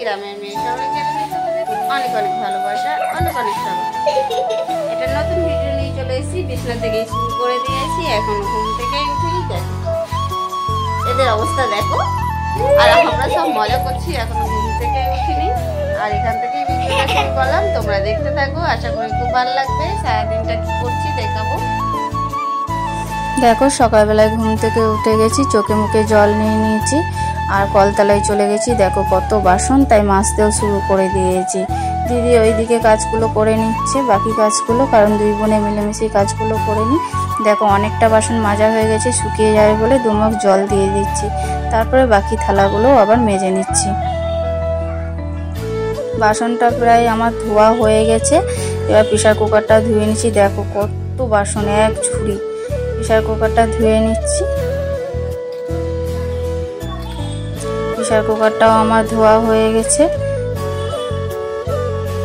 গ্রামের মেয়ে সবাইকে অনেক অনেক ভালোবাসা, অনেক অনেক স্বাগত। এটা নতুন ভিডিও নিয়ে চলে এসেছি। বিছনা থেকে শুরু করে দিয়েছি, এখন ঘুম থেকে উঠেই দেখো এদের অবস্থা দেখো। আর আমরা সব মজা করছি, এখনো ঘুম থেকে উঠিনি। আর এখান থেকেই ভিডিওটা শুরু করলাম, তোমরা দেখতে থাকো। আশা করি খুব ভালো লাগবে। সারাদিনটা কি করছি দেখাবো। দেখো সকালবেলায় ঘুম থেকে উঠে গেছি, চোখে মুখে জল নিয়ে নিয়েছি আর কলতলায় চলে গেছি। দেখো কত বাসন, তাই মাজতেও শুরু করে দিয়েছি। দিদি ওইদিকে কাজগুলো করে নিচ্ছে, বাকি কাজগুলো, কারণ দুই বোনে মিলেমিশে কাজগুলো করে নিই। দেখো অনেকটা বাসন মাজা হয়ে গেছে, শুকিয়ে যাবে বলে দুমগ জল দিয়ে দিচ্ছি। তারপরে বাকি থালাগুলো আবার মেজে নিচ্ছি। বাসনটা প্রায় আমার ধোয়া হয়ে গেছে। এবার প্রেসার কুকারটা ধুয়ে নিচ্ছি। দেখো কত বাসন, এক ঝুড়ি। প্রেসার কুকারটা ধুয়ে নিচ্ছি। প্রেসার কুকারটাও আমার ধোয়া হয়ে গেছে।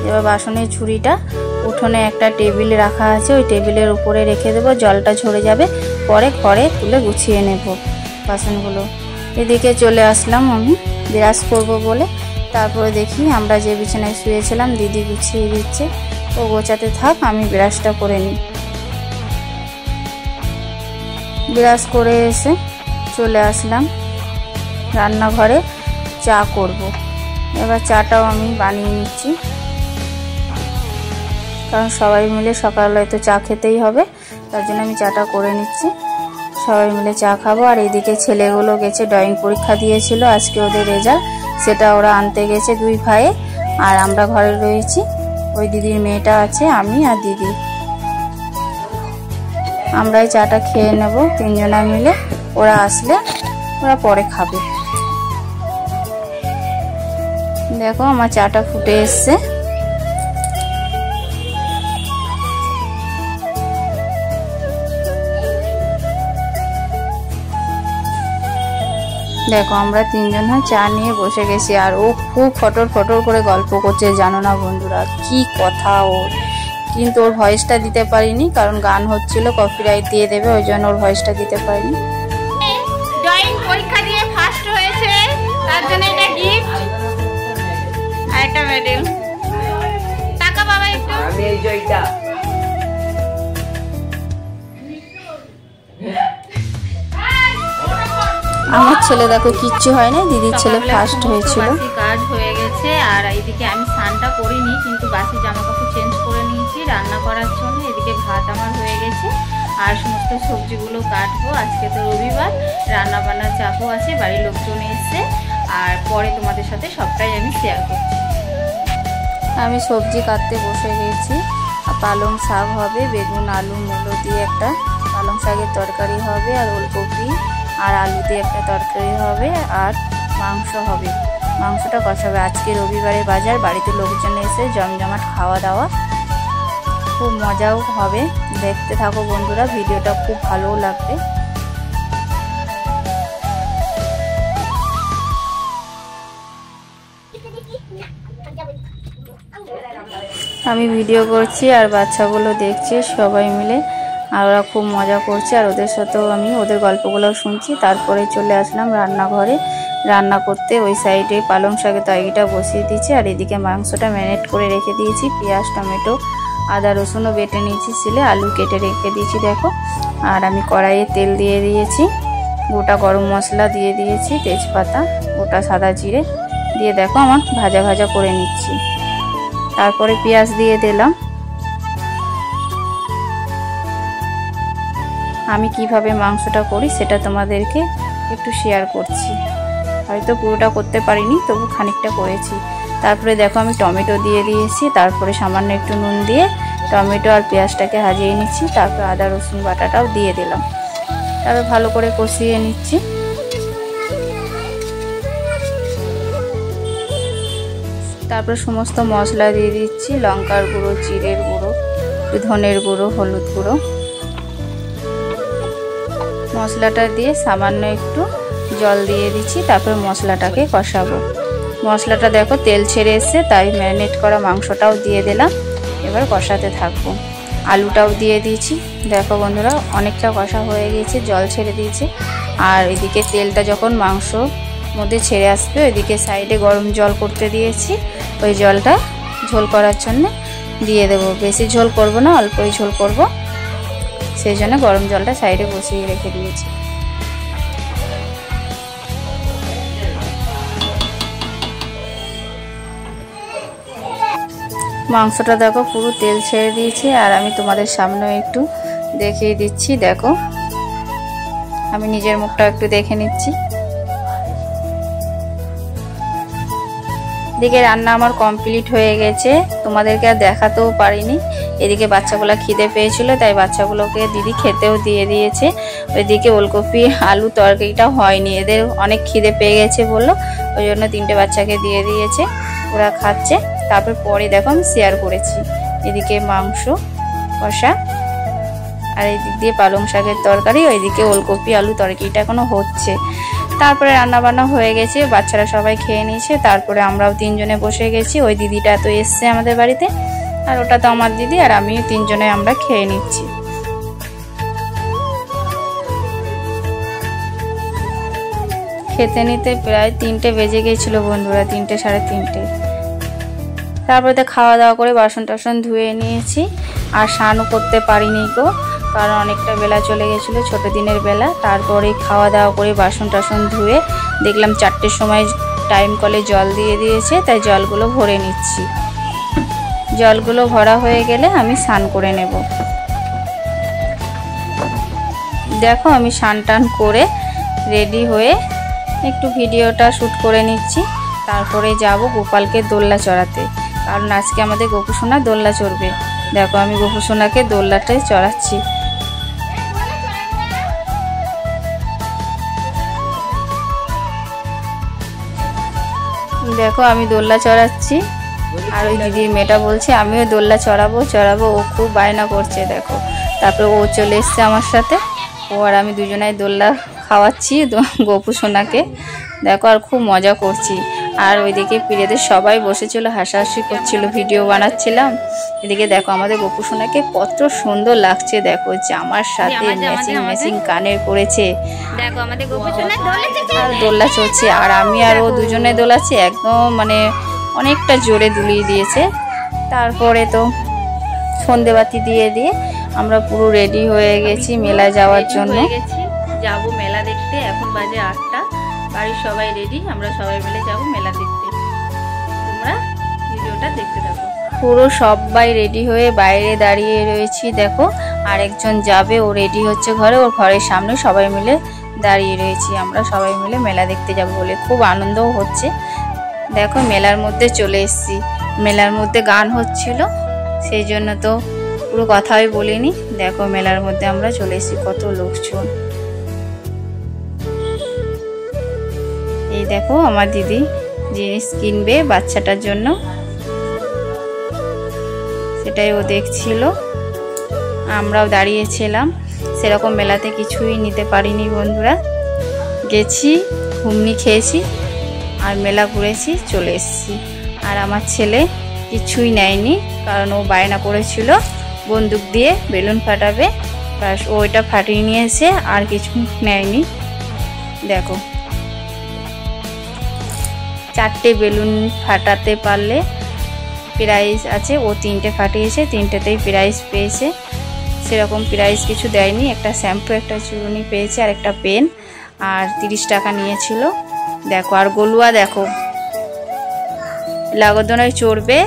এবার বাসনের ঝুড়িটা উঠোনে একটা টেবিলে রাখা আছে, ওই টেবিলের উপরে রেখে দেবো, জলটা ঝরে যাবে, পরে ঘরে তুলে গুছিয়ে নেব বাসনগুলো। এদিকে চলে আসলাম আমি ব্রাশ করব বলে। তারপরে দেখি আমরা যে বিছানায় শুয়েছিলাম দিদি গুছিয়ে দিচ্ছে, ও গোছাতে থাক, আমি ব্রাশটা করে নিই। ব্রাশ করে এসে চলে আসলাম রান্নাঘরে, চা করব। এবার চাটাও আমি বানিয়ে নিচ্ছি, কারণ সবাই মিলে সকালবেলায় তো চা খেতেই হবে, তার জন্য আমি চাটা করে নিচ্ছি। সবাই মিলে চা খাবো। আর এদিকে ছেলেগুলো গেছে, ড্রয়িং পরীক্ষা দিয়েছিল আজকে ওদের রেজাল্ট, সেটা ওরা আনতে গেছে দুই ভাইয়ে। আর আমরা ঘরে রয়েছি, ওই দিদির মেয়েটা আছে, আমি আর দিদি। আমরাই চাটা খেয়ে নেব তিনজনা মিলে, ওরা আসলে ওরা পরে খাবে। দেখো আমার চাটা ফুটে এসছে। দেখো আমরা তিনজন চা নিয়ে বসে গেছি, আর ও খুব ফটর ফটর করে গল্প করছে, জানো না বন্ধুরা কি কথা ওর। কিন্তু ওর ভয়েসটা দিতে পারিনি, কারণ গান হচ্ছিল, কপিরাইট দিয়ে দেবে, ওই জন্য ওর ভয়েসটা দিতে পারিনি। ড্রয়িং পরীক্ষা দিয়ে ফার্স্ট হয়েছে, তার জন্য এটা গিফট আর একটা মেডেল। টাকা বাবা একটু। আমি এই জয়টা আমার ছেলে দেখো কিচ্ছু হয় না, দিদির ছেলে ফার্স্ট হয়েছিল। কাজ হয়ে গেছে। আর এইদিকে আমি স্নানটা করিনি, কিন্তু বাসি জামা কাপড় চেঞ্জ করে নিয়েছি রান্না করার জন্য। এদিকে ভাত আমার হয়ে গেছে, আর সমস্ত সবজিগুলো কাটবো। আজকে তো রবিবার, রান্না বান্নার চাপও আছে, বাড়ির লোকজন এসছে। আর পরে তোমাদের সাথে সবটাই আমি শেয়ার করছি। আমি সবজি কাটতে বসে গেছি। পালং শাক হবে, বেগুন আলু মূলো দিয়ে একটা পালং শাকের তরকারি হবে, আর ওলকপি আর আলু দিয়ে একটা তরকারি হবে, আর মাংস হবে। মাংসটা কষাবে। আজকে রবিবারে বাজার, বাড়িতে লোকজন এসে জমজমাট খাওয়া দাওয়া, খুব মজাও হবে। দেখতে থাকো বন্ধুরা, ভিডিওটা খুব ভালোও লাগবে। আমি ভিডিও করছি আর বাচ্চাগুলো দেখছে সবাই মিলে, আর ওরা খুব মজা করছে, আর ওদের সাথেও আমি ওদের গল্পগুলো শুনছি। তারপরে চলে আসলাম রান্নাঘরে রান্না করতে। ওই সাইডে পালং শাকের তরকারিটা বসিয়ে দিয়েছি, আর এদিকে মাংসটা ম্যারিনেট করে রেখে দিয়েছি। পেঁয়াজ টমেটো আদা রসুনও বেটে নিয়েছি, ছিলে আলু কেটে রেখে দিয়েছি দেখো। আর আমি কড়াইয়ে তেল দিয়ে দিয়েছি, গোটা গরম মশলা দিয়ে দিয়েছি, তেজপাতা, গোটা সাদা জিরে দিয়ে দেখো আমার ভাজা ভাজা করে নিচ্ছি। তারপরে পেঁয়াজ দিয়ে দিলাম। আমি কিভাবে মাংসটা করি সেটা তোমাদেরকে একটু শেয়ার করছি, হয়তো পুরোটা করতে পারিনি, তবু খানিকটা করেছি। তারপরে দেখো আমি টমেটো দিয়ে দিয়েছি, তারপরে সামান্য একটু নুন দিয়ে টমেটো আর পেঁয়াজটাকে হাজিয়ে নিচ্ছি। তারপর আদা রসুন বাটাটাও দিয়ে দিলাম, তারপর ভালো করে কষিয়ে নিচ্ছি। তারপর সমস্ত মশলা দিয়ে দিচ্ছি, লঙ্কার গুঁড়ো, জিরের গুঁড়ো, ধনের গুঁড়ো, হলুদ গুঁড়ো। মশলাটা দিয়ে সামান্য একটু জল দিয়ে দিচ্ছি, তারপর মশলাটাকে কষাবো। মশলাটা দেখো তেল ছেড়ে এসছে, তাই ম্যারিনেট করা মাংসটাও দিয়ে দিলাম। এবার কষাতে থাকবো। আলুটাও দিয়ে দিয়েছি। দেখো বন্ধুরা অনেকটা কষা হয়ে গেছে, জল ছেড়ে দিয়েছে। আর এদিকে তেলটা যখন মাংস মধ্যে ছেড়ে আসবে। ওইদিকে সাইডে গরম জল করতে দিয়েছি, ওই জলটা ঝোল করার জন্য দিয়ে দেবো। বেশি ঝোল করব না, অল্পই ঝোল করব, সেই জন্য গরম জলটা সাইডে বসিয়ে রেখে দিয়েছি। মাংসটা দেখো পুরো তেল ছেড়ে দিয়েছে, আর আমি তোমাদের সামনে একটু দেখিয়ে দিচ্ছি। দেখো আমি নিজের মুখটা একটু দেখে নিচ্ছি। এদিকে রান্না আমার কমপ্লিট হয়ে গেছে, তোমাদেরকে আর দেখাতেও পারিনি। এদিকে বাচ্চাগুলো খিদে পেয়েছিল, তাই বাচ্চাগুলোকে দিদি খেতেও দিয়ে দিয়েছে। ওইদিকে ওলকপি আলু তরকারিটা হয়নি, এদের অনেক খিদে পেয়ে গেছে বললো, ওই জন্য 3টে বাচ্চাকে দিয়ে দিয়েছে, ওরা খাচ্ছে। তারপর পরে দেখো আমি শেয়ার করেছি, এদিকে মাংস কষা, আর এই দিক দিয়ে পালং শাকের তরকারি, ওইদিকে ওলকপি আলু তরকারিটা এখনো হচ্ছে। তারপরে রান্না বান্না হয়ে গেছে, বাচ্চারা সবাই খেয়ে নিয়েছে। তারপরে আমরাও 3 জনে বসে গেছি। ওই দিদিটা তো এসছে আমাদের বাড়িতে, আর ওটা তো আমার দিদি, আর আমিও 3 জনে আমরা খেয়ে নিচ্ছি। খেতে নিতে প্রায় 3টে বেজে গিয়েছিল বন্ধুরা, 3টে সাড়ে 3টে। তারপরে তো খাওয়া দাওয়া করে বাসন টাসন ধুয়ে নিয়েছি, আর স্নানও করতে পারিনি গো, কারণ অনেকটা বেলা চলে গেছিলো, ছোটো দিনের বেলা। তারপরে খাওয়া দাওয়া করে বাসন টাসন ধুয়ে দেখলাম 4টের সময় টাইম কলে জল দিয়ে দিয়েছে, তাই জলগুলো ভরে নিচ্ছি। জলগুলো ভরা হয়ে গেলে আমি স্নান করে নেব। দেখো আমি স্নান টান করে রেডি হয়ে একটু ভিডিওটা শ্যুট করে নিচ্ছি। তারপরে যাব গোপালকে দোলনা চড়াতে, কারণ আজকে আমাদের গোপুসোনা দোলনা চড়বে। দেখো আমি গোপুসোনাকে দোলনাটায় চড়াচ্ছি। দেখো আমি দোলনা চড়াচ্ছি, আর ওই দিদির মেয়েটা বলছে আমিও দোলনা চড়াবো। ও খুব বায়না করছে দেখো। তারপরে ও চলে এসছে আমার সাথে, ও আর আমি দুজনাই দোলনা খাওয়াচ্ছি গোপুসোনাকে। দেখো আর খুব মজা করছি। আর ওইদিকে পিড়েদের সবাই বসেছিল, হাসাহাসি করছিল, ভিডিও বানাচ্ছিলাম। এদিকে দেখো আমাদের গোপুসোনাকে কত সুন্দর লাগছে, দেখো জামার সাথে ম্যাচিং কানের করেছে। দেখো আমাদের গোপুসোনা দোলনা চড়ছে, আর আমি আর ও দুজনে দোলাচ্ছি, একদম মানে অনেকটা জোরে দুলিয়ে দিয়েছে। তারপরে তো সন্ধেবাতি দিয়ে আমরা পুরো রেডি হয়ে গেছি মেলা যাওয়ার জন্য। যাবো মেলা দেখতে, এখন বাজে 8টা। বাড়ির সবাই রেডি, আমরা সবাই মিলে যাব মেলা দেখতে। তোমরা ভিডিওটা দেখতে থাকো। পুরো সবাই রেডি হয়ে বাইরে দাঁড়িয়ে রয়েছি দেখো। আরেকজন যাবে, ও রেডি হচ্ছে ঘরে, ওর ঘরের সামনে সবাই মিলে দাঁড়িয়ে রয়েছি। আমরা সবাই মিলে মেলা দেখতে যাব বলে খুব আনন্দও হচ্ছে। দেখো মেলার মধ্যে চলে এসেছি, মেলার মধ্যে গান হচ্ছিল, সেই জন্য তো পুরো কথাই বলিনি। দেখো মেলার মধ্যে আমরা চলে এসেছি, কত লোকজন। এই দেখো আমার দিদি জিনিস কিনবে বাচ্চাটার জন্য, সেটাই ও দেখছিল। আমরাও দাঁড়িয়েছিলাম, সেরকম মেলাতে কিছুই নিতে পারিনি বন্ধুরা। গেছি, ঘুমনি খেয়েছি, আর মেলা ঘুরেছি, চলে এসেছি। আর আমার ছেলে কিছুই নেয়নি, কারণ ও বায়না করেছিল বন্দুক দিয়ে বেলুন ফাটাবে, ব্যাস ওইটা ফাটিয়ে নিয়েছে, আর কিছু নেয়নি। দেখো 4টে বেলুন ফাটাতে পারলে প্রাইজ আছে, ও 3টে ফাটিয়েছে, 3টেতেই প্রাইজ পেয়েছে। সেরকম প্রাইজ কিছু দেয়নি, একটা শ্যাম্পু, একটা চুরুনি পেয়েছে, আর একটা পেন, আর 30 টাকা নিয়েছিল। দেখো আর গলুয়া দেখো লাগোদনায় চড়বে,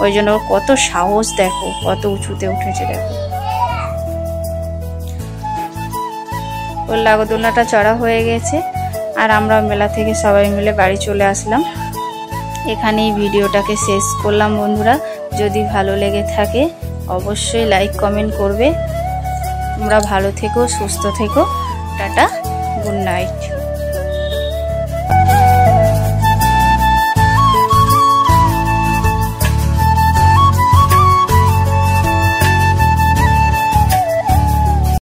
ওই জন্য কত সাহস, দেখো কত উঁচুতে উঠেছে। দেখো ওর লাগোদোলনাটা চড়া হয়ে গেছে, আর আমরা মেলা থেকে সবাই মিলে বাড়ি চলে আসলাম। এখানেই ভিডিওটাকে শেষ করলাম বন্ধুরা। যদি ভালো লেগে থাকে অবশ্যই লাইক কমেন্ট করবে। তোমরা ভালো থেকো, সুস্থ থেকো। Tata, good night.